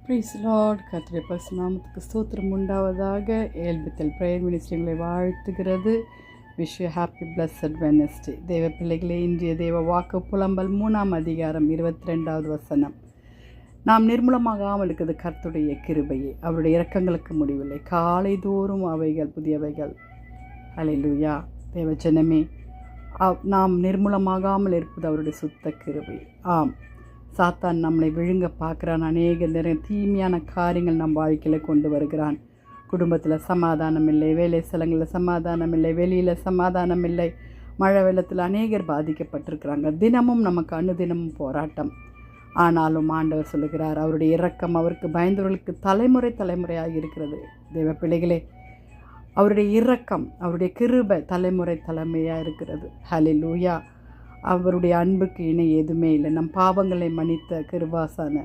Price Lord. கர்த்தருடைய பரிசுத்த நாமத்துக்கு ஸ்தோத்திரம் உண்டாவதாக. ஏல்பித்தல் பிரேயர் மினிஸ்ட்ரிகளை வாழ்த்துகிறது. Wish you happy blessed Wednesday. தேவ பிள்ளைகளே, இன்றைய தேவ வாக்கு புலம்பல் 3ஆம் அதிகாரம் 22வது வசனம். நாம் நிர்மூலமாகாமல் இருக்கிறது கர்த்தருடைய கிருபையே, அவருடைய இரக்கங்களுக்கு முடிவில்லை, காலை தோறும் அவைகள் புதியவைகள். அல்லேலூயா. தேவ ஜனமே, நாம் நிர்மூலமாகாமல் இருப்பது அவருடைய சுத்த கிருபை. ஆம், சாத்தான் நம்மளை விழுங்க பார்க்குறான். அநேக நேரம் தீமையான காரியங்கள் நம் வாழ்க்கையில் கொண்டு வருகிறான். குடும்பத்தில் சமாதானம் இல்லை, வேலை ஸ்தலங்களில் சமாதானம் இல்லை, வெளியில் சமாதானம் இல்லை, மழை வெள்ளத்தில் அநேகர் பாதிக்கப்பட்டிருக்கிறாங்க. தினமும் நமக்கு அனுதினமும் போராட்டம். ஆனாலும் ஆண்டவர் சொல்லுகிறார், அவருடைய இரக்கம் அவருக்கு பயந்தவர்களுக்கு தலைமுறை தலைமுறையாக இருக்கிறது. தேவ பிள்ளைகளே, அவருடைய இரக்கம், அவருடைய கிருபை தலைமுறை தலைமையாக இருக்கிறது. ஹல்லேலூயா. அவருடைய அன்புக்கு இணை எதுவுமே இல்லை. நம் பாவங்களை மன்னித்த கிருபாசான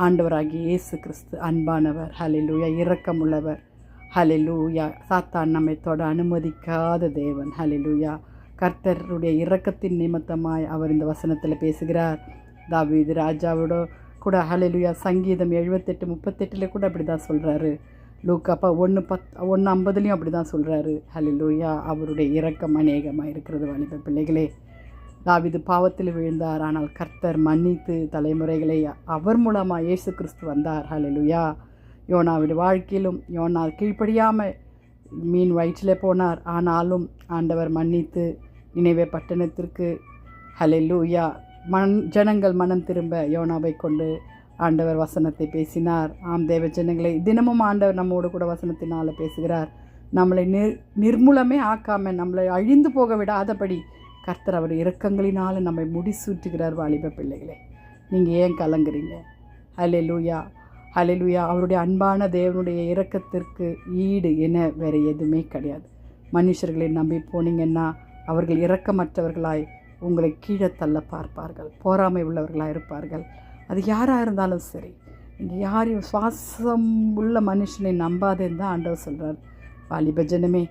ஆண்டவராகிய இயேசு கிறிஸ்து அன்பானவர். ஹல்லேலூயா. இரக்கம் உள்ளவர். ஹல்லேலூயா. சாத்தான் நம்மை தொட அனுமதிக்காத தேவன். ஹல்லேலூயா. கர்த்தருடைய இரக்கத்தின் நிமித்தமாய் அவர் இந்த வசனத்தில் பேசுகிறார். தாவீது ராஜாவோட கூட ஹல்லேலூயா சங்கீதம் 78:38 கூட அப்படி தான் சொல்கிறாரு. லூக்காப்பா 1:50 அப்படி தான் சொல்கிறாரு. ஹல்லேலூயா. அவருடைய இரக்கம் அநேகமாக இருக்கிறது. வாலிப பிள்ளைகளே, தாவீது பாவத்தில் விழுந்தார், ஆனால் கர்த்தர் மன்னித்து தலைமுறைகளை அவர் மூலமாக இயேசு கிறிஸ்து வந்தார். ஹல்லேலூயா. யோனாவுடைய வாழ்க்கையிலும் யோனா கீழ்ப்படியாமல் மீன் வயிற்றில் போனார், ஆனாலும் ஆண்டவர் மன்னித்து நினைவே பட்டணத்திற்கு ஹல்லேலூயா ஜனங்கள் மனம் திரும்ப யோனாவை கொண்டு ஆண்டவர் வசனத்தை பேசினார். ஆம் தேவ ஜனங்களை, தினமும் ஆண்டவர் நம்மோடு கூட வசனத்தினால் பேசுகிறார். நம்மளை நிர்மூலமே ஆக்காமல் நம்மளை அழிந்து போக விடாதபடி கர்த்தர் அவர் இரக்கங்களினால் நம்மை முடிசூட்டுகிறார். வாலிப பிள்ளைகளே, நீங்கள் ஏன் கலங்குறீங்க? ஹல்லேலூயா. ஹல்லேலூயா. அவருடைய அன்பான தேவனுடைய இரக்கத்திற்கு ஈடு என வேறு எதுவுமே கிடையாது. மனுஷர்களை நம்பி போனீங்கன்னா அவர்கள் இரக்கமற்றவர்களாய் உங்களை கீழே தள்ள பார்ப்பார்கள், பொறாமை உள்ளவர்களாக இருப்பார்கள். அது யாராக இருந்தாலும் சரி, நீங்கள் யாரையும் சுவாசம் உள்ள மனுஷனை நம்பாதேன்னு தான் ஆண்டவர் சொல்கிறார். வாலிப ஜனமே,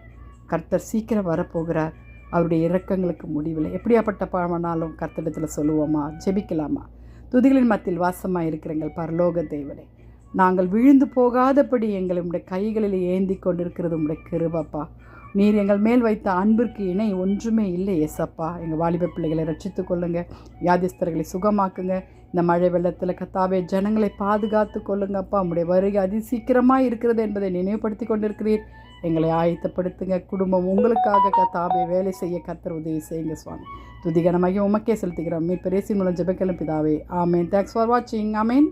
கர்த்தர் சீக்கிரம் வரப்போகிறார். அவருடைய இரக்கங்களுக்கு முடிவில் எப்படியாப்பட்ட பாவனாலும் கர்த்தரிடத்தில் சொல்லுவோமா, ஜெபிக்கலாமா? துதிகளின் மத்தியில் வாசமாக இருக்கிறங்கள் பரலோக தேவனே, நாங்கள் விழுந்து போகாதபடி எங்களை உடைய கைகளில் ஏந்தி கொண்டிருக்கிறது உடைய கிருபப்பா. நீர் எங்கள் மேல் வைத்த அன்பிற்கு இணை ஒன்றுமே இல்லை ஏசப்பா. எங்கள் வாலிப பிள்ளைகளை ரட்சித்து கொள்ளுங்க, வியாதிஸ்தர்களை சுகமாக்குங்க. இந்த மழை வெள்ளத்தில் கத்தாவே ஜனங்களை பாதுகாத்து கொள்ளுங்கப்பா. உங்களுடைய வருகை அதிசீக்கிரமாக இருக்கிறது என்பதை நினைவுபடுத்தி கொண்டிருக்கிறீர். எங்களை ஆயத்தப்படுத்துங்க. குடும்பம் உங்களுக்காக கத்தாவே வேலை செய்ய கர்த்தர் உதவி செய்யுங்க சுவாமி. துதிகனமாக உமக்கே செலுத்துகிறோம். மீட்பர் இயேசுவின் மூலம் ஜெபிக்கிறோம் பிதாவே. ஆமேன். தேங்க்ஸ் ஃபார் வாட்சிங். ஆமேன்.